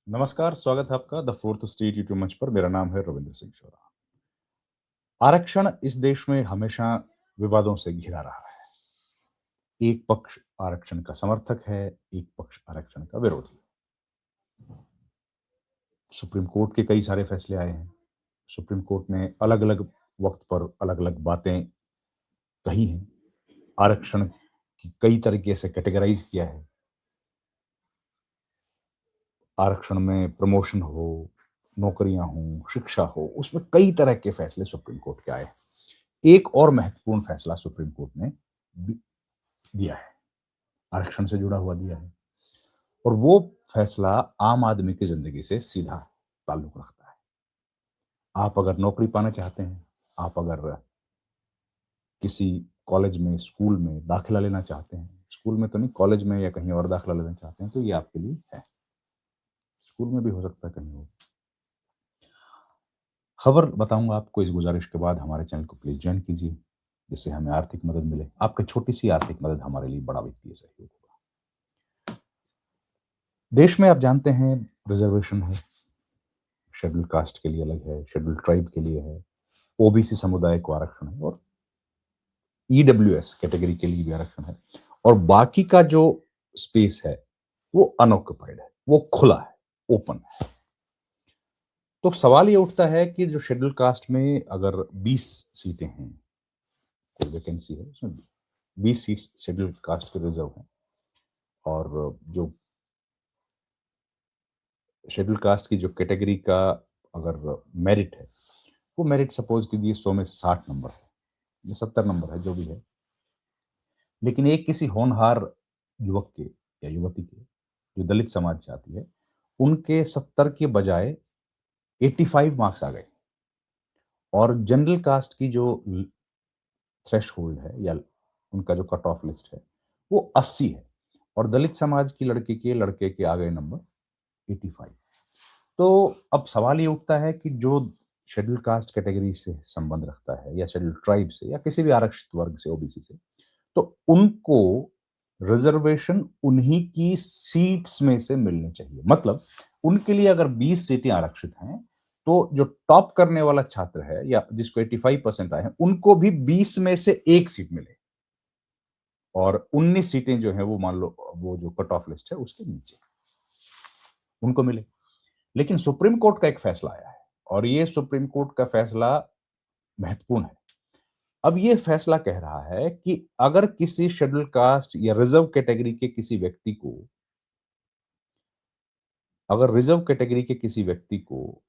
नमस्कार, स्वागत है आपका द फोर्थ स्टेट यूट्यूब मंच पर। मेरा नाम है रविंद्र सिंह शोरा। आरक्षण इस देश में हमेशा विवादों से घिरा रहा है। एक पक्ष आरक्षण का समर्थक है, एक पक्ष आरक्षण का विरोधी। सुप्रीम कोर्ट के कई सारे फैसले आए हैं। सुप्रीम कोर्ट ने अलग-अलग वक्त पर अलग-अलग बातें कही हैं। आरक्षण की कई तरीके से कैटेगराइज किया है। आरक्षण में प्रमोशन हो, नौकरियां हों, शिक्षा हो, उसमें कई तरह के फैसले सुप्रीम कोर्ट के आए हैं। एक और महत्वपूर्ण फैसला सुप्रीम कोर्ट ने दिया है, आरक्षण से जुड़ा हुआ दिया है, और वो फैसला आम आदमी की जिंदगी से सीधा ताल्लुक रखता है। आप अगर नौकरी पाना चाहते हैं, आप अगर किसी कॉलेज में, स्कूल में दाखिला लेना चाहते हैं, स्कूल में तो नहीं, कॉलेज में या कहीं और दाखिला लेना चाहते हैं, तो ये आपके लिए है। स्कूल में भी हो सकता है, कहीं और। खबर बताऊंगा आपको। इस गुजारिश के बाद हमारे चैनल को प्लीज ज्वाइन कीजिए, जिससे हमें आर्थिक मदद मिले। आपकी छोटी सी आर्थिक मदद हमारे लिए बड़ा वित्तीय सहयोग होगा। देश में आप जानते हैं रिजर्वेशन है। शेड्यूल कास्ट के लिए अलग है, शेड्यूल ट्राइब के लिए है, ओबीसी समुदाय को आरक्षण है, और ईडब्ल्यूएस कैटेगरी के लिए भी आरक्षण है। और बाकी का जो स्पेस है वो अनऑक्युपाइड है, वो खुला है, ओपन है। तो सवाल ये उठता है कि जो शेड्यूल कास्ट में अगर 20 सीटें हैं, कोई वैकेंसी है उसमें 20 सीट्स शेड्यूल कास्ट के रिजर्व हैं, और जो शेड्यूल कास्ट की जो कैटेगरी का अगर मेरिट है, वो मेरिट सपोज कीजिए 100 में से 60 नंबर है या 70 नंबर है, जो भी है। लेकिन एक किसी होनहार युवक के या युवती के, जो दलित समाज से आती है, उनके 70 के बजाय 85 मार्क्स आ गए, और जनरल कास्ट की जो थ्रेश होल्ड है या उनका जो कट ऑफ लिस्ट है वो 80 है, और दलित समाज की लड़की के लड़के के आ गए नंबर 85। तो अब सवाल ये उठता है कि जो शेड्यूल कास्ट कैटेगरी से संबंध रखता है, या शेड्यूल ट्राइब से, या किसी भी आरक्षित वर्ग से, ओबीसी से, तो उनको रिजर्वेशन उन्हीं की सीट्स में से मिलनी चाहिए। मतलब उनके लिए अगर 20 सीटें आरक्षित हैं, तो जो टॉप करने वाला छात्र है या जिसको 85% आए हैं, उनको भी 20 में से एक सीट मिले, और 19 सीटें जो हैं वो मान लो वो जो कट ऑफ लिस्ट है उसके नीचे उनको मिले। लेकिन सुप्रीम कोर्ट का एक फैसला आया है, और ये सुप्रीम कोर्ट का फैसला महत्वपूर्ण है। अब ये फैसला कह रहा है कि अगर किसी शेड्यूल कास्ट या रिजर्व कैटेगरी के किसी व्यक्ति को, अगर रिजर्व कैटेगरी के किसी व्यक्ति को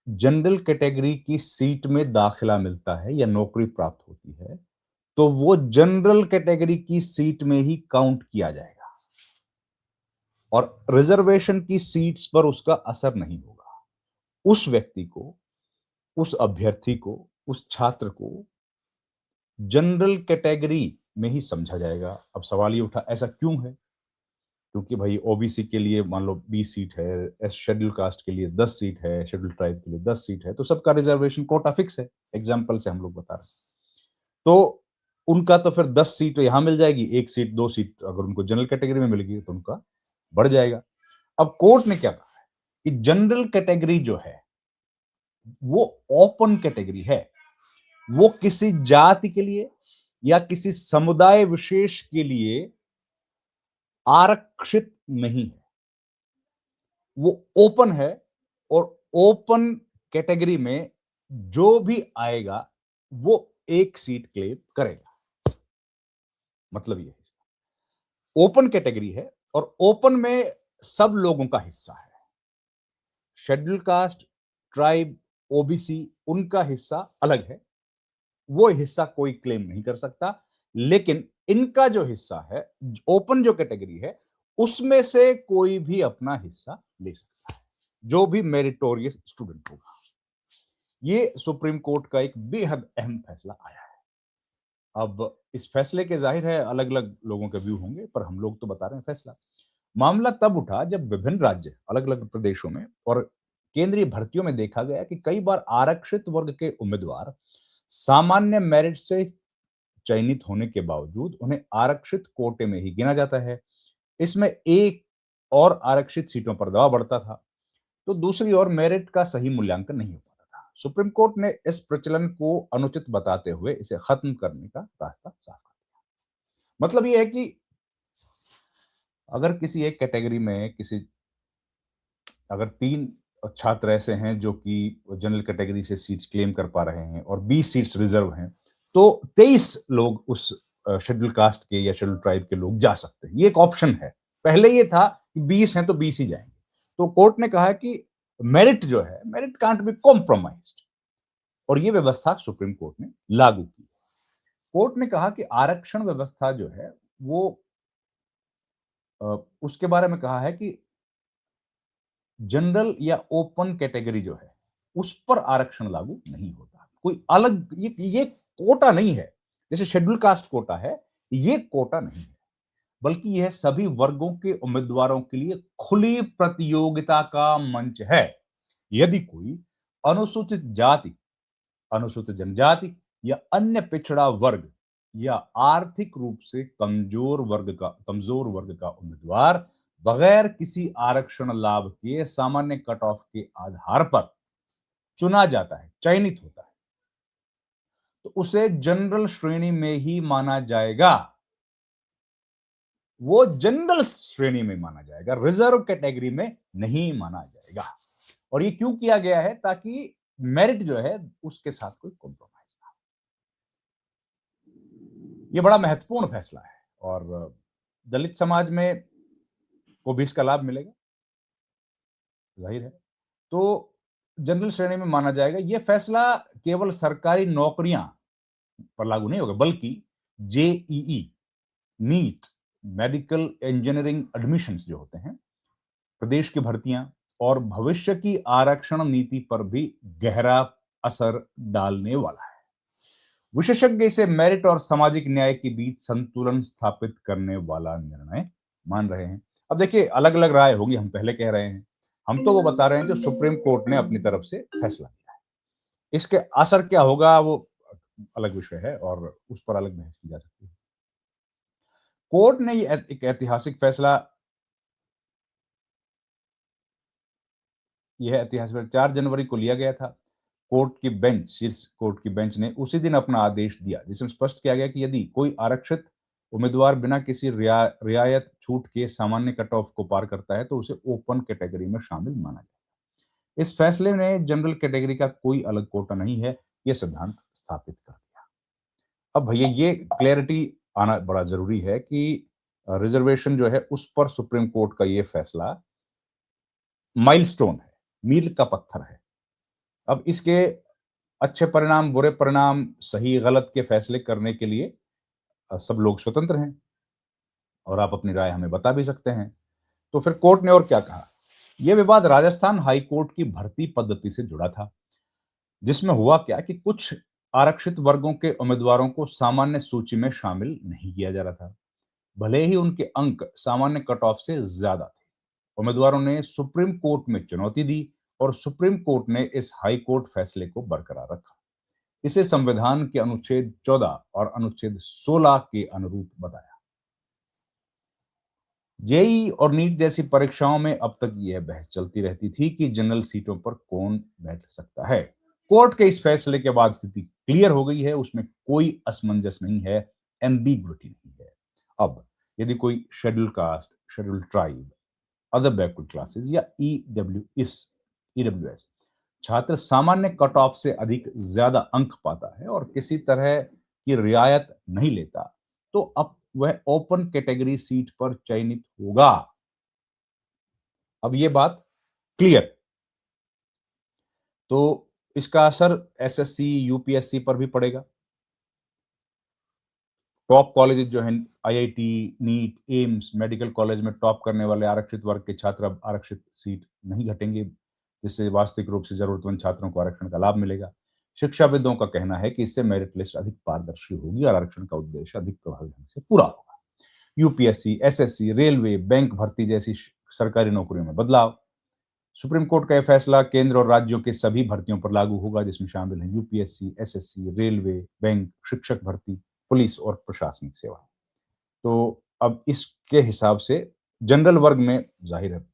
जनरल कैटेगरी की सीट में दाखिला मिलता है या नौकरी प्राप्त होती है, तो वो जनरल कैटेगरी की सीट में ही काउंट किया जाएगा, और रिजर्वेशन की सीट्स पर उसका असर नहीं होगा। उस व्यक्ति को, उस अभ्यर्थी को, उस छात्र को जनरल कैटेगरी में ही समझा जाएगा। अब सवाल ये उठा, ऐसा क्यों है? क्योंकि भाई ओबीसी के लिए मान लो 20 सीट है, शेड्यूल कास्ट के लिए 10 सीट है, शेड्यूल ट्राइब के लिए 10 सीट है, तो सबका रिजर्वेशन कोटा फिक्स है। एग्जाम्पल से हम लोग बता रहे हैं। तो उनका तो फिर 10 सीट यहां मिल जाएगी, एक सीट, दो सीट अगर उनको जनरल कैटेगरी में मिलेगी तो उनका बढ़ जाएगा। अब कोर्ट ने क्या कहा है कि जनरल कैटेगरी जो है वो ओपन कैटेगरी है, वो किसी जाति के लिए या किसी समुदाय विशेष के लिए आरक्षित नहीं है, वो ओपन है, और ओपन कैटेगरी में जो भी आएगा वो एक सीट क्लेम करेगा। मतलब ये ओपन कैटेगरी है, और ओपन में सब लोगों का हिस्सा है। शेड्यूल कास्ट, ट्राइब, ओबीसी, उनका हिस्सा अलग है, वो हिस्सा कोई क्लेम नहीं कर सकता। लेकिन इनका जो हिस्सा है, ओपन जो कैटेगरी है, उसमें से कोई भी अपना हिस्सा ले सकता है, जो भी मेरिटोरियस स्टूडेंट होगा। ये सुप्रीम कोर्ट का एक बेहद अहम फैसला आया है। अब इस फैसले के जाहिर है अलग अलग लोगों के व्यू होंगे, पर हम लोग तो बता रहे हैं फैसला। मामला तब उठा जब विभिन्न राज्य, अलग अलग प्रदेशों में और केंद्रीय भर्तियों में देखा गया कि कई बार आरक्षित वर्ग के उम्मीदवार सामान्य मेरिट से चयनित होने के बावजूद उन्हें आरक्षित कोटे में ही गिना जाता है। इसमें एक और आरक्षित सीटों पर दबाव बढ़ता था, तो दूसरी ओर मेरिट का सही मूल्यांकन नहीं हो पाता था। सुप्रीम कोर्ट ने इस प्रचलन को अनुचित बताते हुए इसे खत्म करने का रास्ता साफ कर दिया। मतलब ये है कि अगर किसी एक कैटेगरी में किसी अगर 3 छात्र ऐसे हैं जो कि जनरल कैटेगरी से सीट्स क्लेम कर पा रहे हैं और 20 सीट्स रिजर्व हैं, तो 23 लोग उस शेड्यूल कास्ट के या शेड्यूल ट्राइब के लोग जा सकते हैं। ये एक ऑप्शन है। पहले ये था कि 20 हैं तो 20 ही जाएंगे। तो कोर्ट ने कहा कि मेरिट जो है, मेरिट कांट बी कॉम्प्रोमाइज्ड, और ये व्यवस्था सुप्रीम कोर्ट ने लागू की। कोर्ट ने कहा कि आरक्षण व्यवस्था जो है वो उसके बारे में कहा है कि जनरल या ओपन कैटेगरी जो है, उस पर आरक्षण लागू नहीं होता। कोई अलग ये कोटा नहीं है। जैसे शेड्यूल कास्ट कोटा है, ये कोटा नहीं है, बल्कि यह सभी वर्गों के उम्मीदवारों के लिए खुली प्रतियोगिता का मंच है। यदि कोई अनुसूचित जाति, अनुसूचित जनजाति या अन्य पिछड़ा वर्ग या आर्थिक रूप से कमजोर वर्ग का उम्मीदवार बगैर किसी आरक्षण लाभ के सामान्य कट ऑफ के आधार पर चुना जाता है, चयनित होता है, तो उसे जनरल श्रेणी में ही माना जाएगा। वो जनरल श्रेणी में माना जाएगा, रिजर्व कैटेगरी में नहीं माना जाएगा। और ये क्यों किया गया है? ताकि मेरिट जो है उसके साथ कोई कॉम्प्रोमाइज ना हो। ये बड़ा महत्वपूर्ण फैसला है और दलित समाज में को भी इसका लाभ मिलेगा, जाहिर है। तो जनरल श्रेणी में माना जाएगा। यह फैसला केवल सरकारी नौकरियां पर लागू नहीं होगा, बल्कि JEE, NEET, medical engineering admissions जो होते हैं, प्रदेश की भर्तियां और भविष्य की आरक्षण नीति पर भी गहरा असर डालने वाला है। विशेषज्ञ इसे मेरिट और सामाजिक न्याय के बीच संतुलन स्थापित करने वाला निर्णय मान रहे हैं। अब देखिए, अलग अलग राय होगी, हम पहले कह रहे हैं, हम तो वो बता रहे हैं जो सुप्रीम कोर्ट ने अपनी तरफ से फैसला किया है। इसके असर क्या होगा वो अलग विषय है और उस पर अलग बहस की जा सकती है। कोर्ट ने एक ऐतिहासिक फैसला, यह ऐतिहासिक 4 जनवरी को लिया गया था। कोर्ट की बेंच, शीर्ष कोर्ट की बेंच ने उसी दिन अपना आदेश दिया, जिसमें स्पष्ट किया गया कि यदि कोई आरक्षित उम्मीदवार बिना किसी रियायत छूट के सामान्य कट ऑफ को पार करता है तो उसे ओपन कैटेगरी में शामिल माना जाए। इस फैसले ने जनरल कैटेगरी का कोई अलग कोटा नहीं है, यह सिद्धांत स्थापित कर दिया। अब भैया ये क्लैरिटी आना बड़ा जरूरी है कि रिजर्वेशन जो है उस पर सुप्रीम कोर्ट का ये फैसला माइलस्टोन है, मील का पत्थर है। अब इसके अच्छे परिणाम, बुरे परिणाम, सही गलत के फैसले करने के लिए सब लोग स्वतंत्र हैं और आप अपनी राय हमें बता भी सकते हैं। तो फिर कोर्ट ने और क्या कहा? यह विवाद राजस्थान हाई कोर्ट की भर्ती पद्धति से जुड़ा था, जिसमें हुआ क्या कि कुछ आरक्षित वर्गों के उम्मीदवारों को सामान्य सूची में शामिल नहीं किया जा रहा था, भले ही उनके अंक सामान्य कट ऑफ से ज्यादा थे। उम्मीदवारों ने सुप्रीम कोर्ट में चुनौती दी और सुप्रीम कोर्ट ने इस हाई कोर्ट फैसले को बरकरार रखा। इसे संविधान के अनुच्छेद 14 और अनुच्छेद 16 के अनुरूप बताया। जेई और नीट जैसी परीक्षाओं में अब तक यह बहस चलती रहती थी कि जनरल सीटों पर कौन बैठ सकता है। कोर्ट के इस फैसले के बाद स्थिति क्लियर हो गई है, उसमें कोई असमंजस नहीं है, एम्बिग्विटी नहीं है। अब यदि कोई schedule caste, schedule tribe, other backward classes या ईडब्ल्यूएस छात्र सामान्य कट ऑफ से अधिक ज्यादा अंक पाता है और किसी तरह की रियायत नहीं लेता, तो अब वह ओपन कैटेगरी सीट पर चयनित होगा। अब यह बात क्लियर। तो इसका असर एसएससी, यूपीएससी पर भी पड़ेगा। टॉप कॉलेजेस जो हैं, IIT, NEET, AIIMS, medical college में टॉप करने वाले आरक्षित वर्ग के छात्र अब आरक्षित सीट नहीं घटेंगे, जिससे वास्तविक रूप से जरूरतमंद छात्रों को आरक्षण का लाभ मिलेगा। शिक्षाविदों का कहना है कि इससे मेरिट लिस्ट अधिक पारदर्शी होगी और आरक्षण का उद्देश्य अधिक प्रभावी ढंग से पूरा होगा। यूपीएससी, एसएससी, रेलवे, बैंक भर्ती जैसी सरकारी नौकरियों में बदलाव। सुप्रीम कोर्ट का यह फैसला केंद्र और राज्यों के सभी भर्तियों पर लागू होगा, जिसमें शामिल है यूपीएससी, एसएससी, रेलवे, बैंक, शिक्षक भर्ती, पुलिस और प्रशासनिक सेवा। तो अब इसके हिसाब से जनरल वर्ग में ज़ाहिर है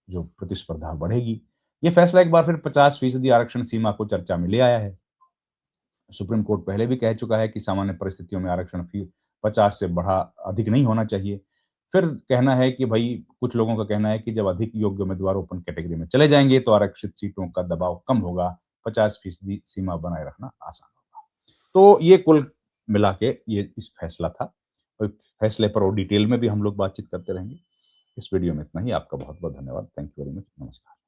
जो प्रतिस्पर्धा बढ़ेगी। ये फैसला एक बार फिर 50% आरक्षण सीमा को चर्चा में ले आया है। सुप्रीम कोर्ट पहले भी कह चुका है कि सामान्य परिस्थितियों में आरक्षण फी 50 से बढ़ा अधिक नहीं होना चाहिए। फिर कहना है कि भई कुछ लोगों का कहना है कि जब अधिक योग्य उम्मीदवार ओपन कैटेगरी में चले जाएँगे तो आरक्षित सीटों का दबाव कम होगा, 50% सीमा बनाए रखना आसान होगा। तो ये कुल मिला के ये इस फैसला था। और फैसले पर और डिटेल में भी हम लोग बातचीत करते रहेंगे। इस वीडियो में इतना ही। आपका बहुत-बहुत धन्यवाद। Thank you very much. नमस्कार।